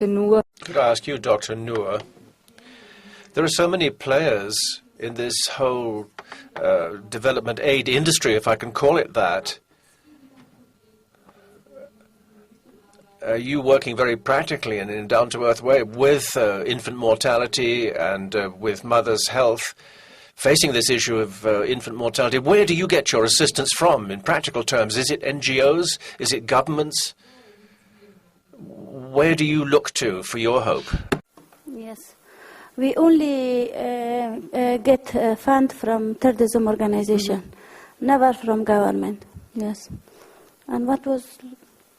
Could I ask you, Dr. Noor, there are so many players in this whole development aid industry, if I can call it that. Are you working very practically and in a down-to-earth way with infant mortality and with mothers' health, facing this issue of infant mortality? Where do you get your assistance from in practical terms? Is it NGOs? Is it governments? Where do you look to for your hope? Yes. We only get fund from terrorism organization, never from government. Yes. And what was...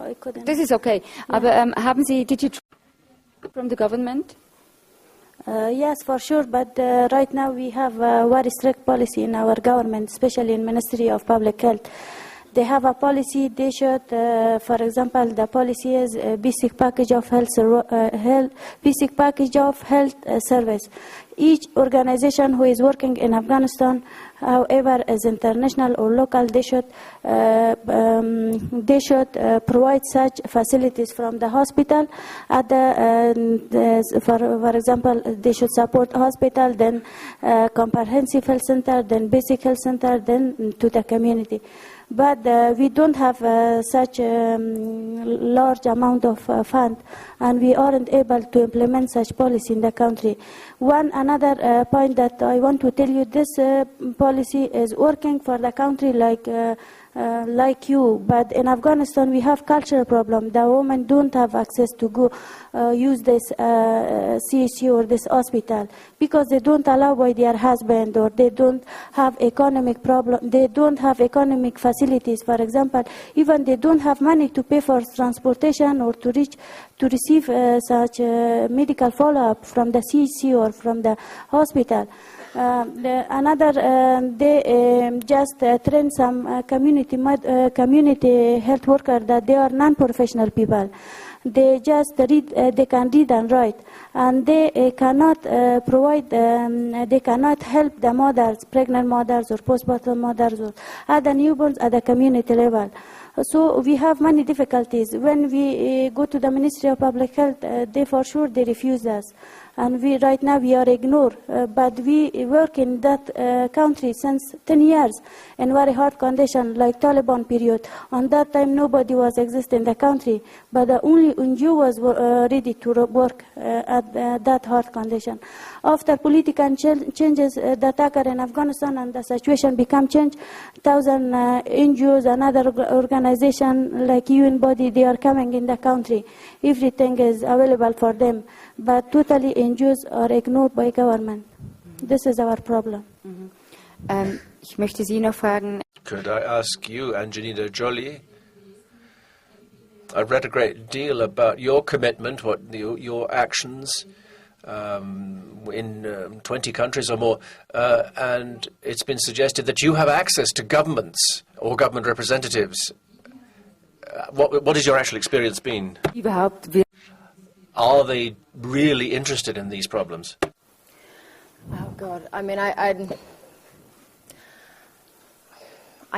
I couldn't... This is okay. Yeah. Aber did you from the government? Yes, for sure, but right now we have a very strict policy in our government, especially in Ministry of Public Health. They have a policy, they should, for example, the policy is a basic package of health service. Each organization who is working in Afghanistan, however, is international or local, they should provide such facilities from the hospital. At for example, they should support hospital, then comprehensive health center, then basic health center, then to the community. But we don't have such large amount of fund, and we aren't able to implement such policy in the country. Another point that I want to tell you, this policy is working for the country like you, but in Afghanistan we have cultural problem. The women don't have access to go use this CHC or this hospital because they don't allow by their husband, or they don't have economic problem. They don't have economic facilities. For example, even they don't have money to pay for transportation or to receive such medical follow-up from the CHC or from the hospital. They just train some community health workers that they are non-professional people. They just read, they can read and write, and they cannot provide, they cannot help the mothers, pregnant mothers or postpartum mothers or other newborns at the community level. So we have many difficulties. When we go to the Ministry of Public Health, they for sure they refuse us. And right now we are ignored, but we work in that country since 10 years in very hard conditions, like Taliban period. On that time nobody was existing in the country, but only NGOs were ready to work at that hard condition. After political changes that occur in Afghanistan and the situation become changed, 1,000 NGOs and other organizations like UN body, they are coming in the country. Everything is available for them, but totally NGOs are ignored by government. This is our problem. Ich möchte Sie noch fragen. Could I ask you, Angelina Jolie? I've read a great deal about your commitment, your actions in 20 countries or more, and it's been suggested that you have access to governments or government representatives. What has your actual experience been? Are they really interested in these problems? Oh God! I mean, I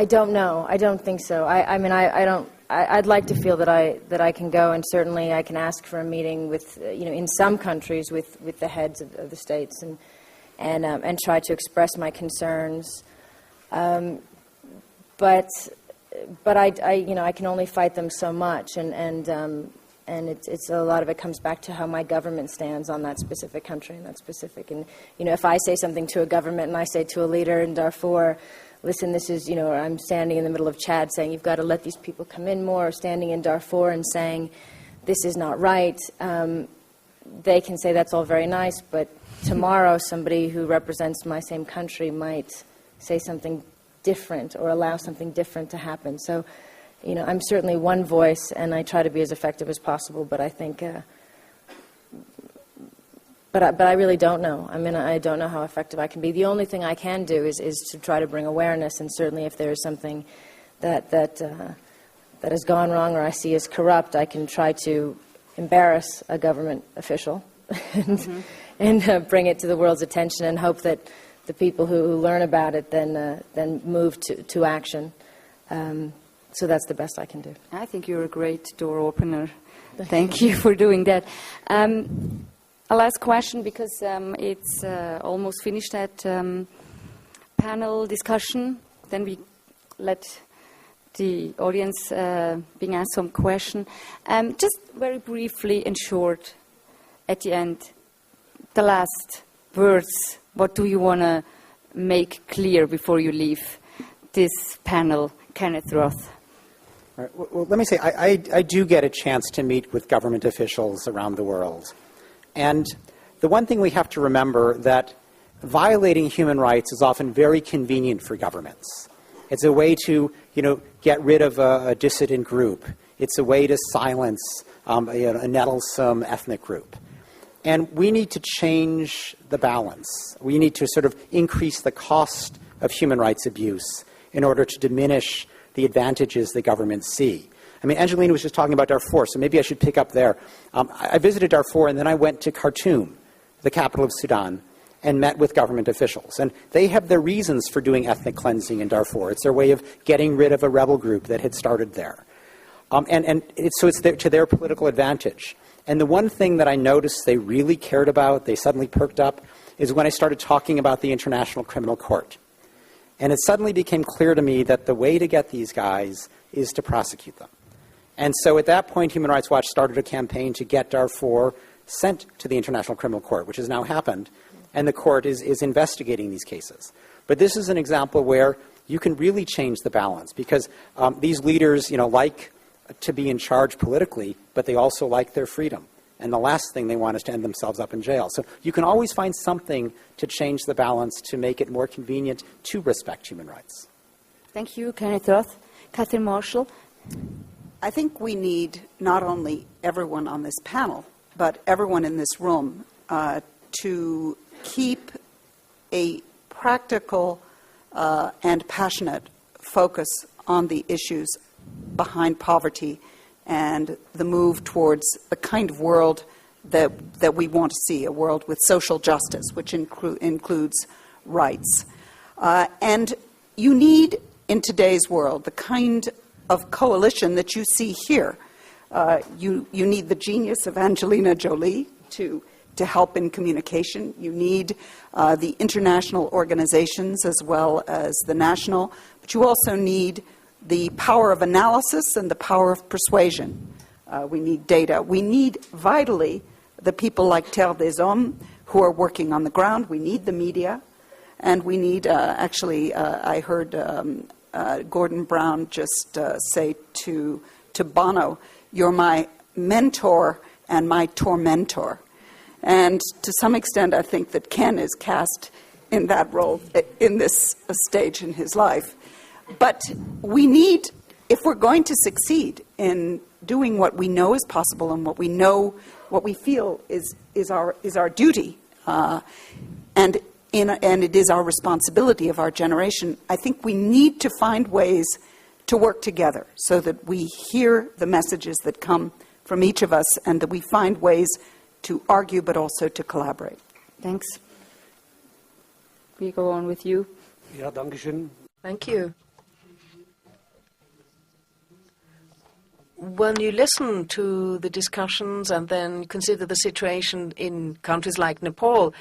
don't know. I don't think so. I mean, I don't. I'd like to feel that I can go, and certainly I can ask for a meeting with in some countries with the heads of the states and try to express my concerns. But I can only fight them so much, and it's a lot of it comes back to how my government stands on that specific country and that specific. And if I say something to a government and I say to a leader in Darfur, listen, this is I'm standing in the middle of Chad saying you've got to let these people come in more, or standing in Darfur and saying this is not right. They can say that's all very nice, but tomorrow somebody who represents my same country might say something different or allow something different to happen. So, I'm certainly one voice, and I try to be as effective as possible. But I think, but I really don't know. I mean, I don't know how effective I can be. The only thing I can do is to try to bring awareness, and certainly if there is something that has gone wrong or I see as corrupt, I can try to embarrass a government official and bring it to the world's attention, and hope that the people who learn about it then move to action. So that's the best I can do. I think you're a great door opener. Thank you for doing that. A last question, because it's almost finished that panel discussion. Then we let the audience being asked some question. Just very briefly and short, at the end, the last words. What do you want to make clear before you leave this panel, Kenneth Roth? All right. Well, let me say, I do get a chance to meet with government officials around the world. And the one thing we have to remember that violating human rights is often very convenient for governments. It's a way to, get rid of a dissident group. It's a way to silence a nettlesome ethnic group. And we need to change the balance. We need to sort of increase the cost of human rights abuse in order to diminish the advantages that governments see. I mean, Angelina was just talking about Darfur, so maybe I should pick up there. I visited Darfur, and then I went to Khartoum, the capital of Sudan, and met with government officials. And they have their reasons for doing ethnic cleansing in Darfur. It's their way of getting rid of a rebel group that had started there. So it's to their political advantage. And the one thing that I noticed they really cared about, they suddenly perked up, is when I started talking about the International Criminal Court. And it suddenly became clear to me that the way to get these guys is to prosecute them. And so at that point, Human Rights Watch started a campaign to get Darfur sent to the International Criminal Court, which has now happened, and the court is investigating these cases. But this is an example where you can really change the balance, because these leaders, like to be in charge politically, but they also like their freedom. And the last thing they want is to end themselves up in jail. So you can always find something to change the balance to make it more convenient to respect human rights. Thank you, Kenneth Roth. Catherine Marshall. I think we need not only everyone on this panel, but everyone in this room to keep a practical and passionate focus on the issues behind poverty and the move towards the kind of world that we want to see, a world with social justice, which includes rights. And you need, in today's world, the kind of coalition that you see here. You need the genius of Angelina Jolie to help in communication. You need the international organizations as well as the national, but you also need the power of analysis and the power of persuasion. We need data. We need, vitally, the people like Terre des Hommes who are working on the ground. We need the media. And we need, I heard Gordon Brown just say to Bono, "You're my mentor and my tormentor." And to some extent, I think that Ken is cast in that role in this stage in his life. But we need, if we're going to succeed in doing what we know is possible and what we feel is our duty, and it is our responsibility of our generation, I think we need to find ways to work together so that we hear the messages that come from each of us and that we find ways to argue but also to collaborate. Thanks. We go on with you. Ja, danke schön. Thank you. When you listen to the discussions and then consider the situation in countries like Nepal,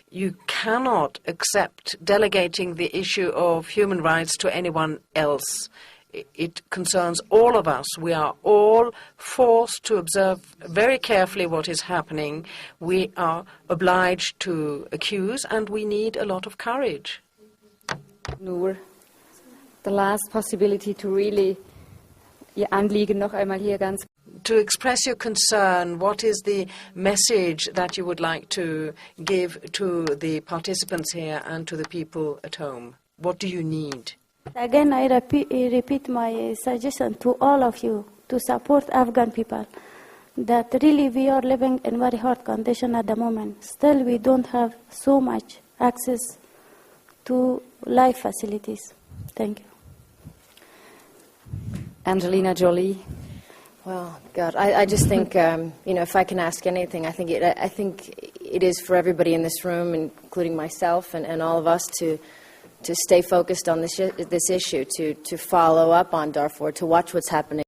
you cannot accept delegating the issue of human rights to anyone else. It concerns all of us. We are all forced to observe very carefully what is happening. We are obliged to accuse, and we need a lot of courage. Nur, the last possibility to really Ihr Anliegen noch einmal hier ganz. To express your concern, what is the message that you would like to give to the participants here and to the people at home? What do you need? Again, I repeat my suggestion to all of you to support Afghan people. That really we are living in very hard condition at the moment. Still, we don't have so much access to life facilities. Thank you. Angelina Jolie. Well, God, I just think, if I can ask anything, I think it is for everybody in this room, including myself and all of us, to stay focused on this issue, to follow up on Darfur, to watch what's happening.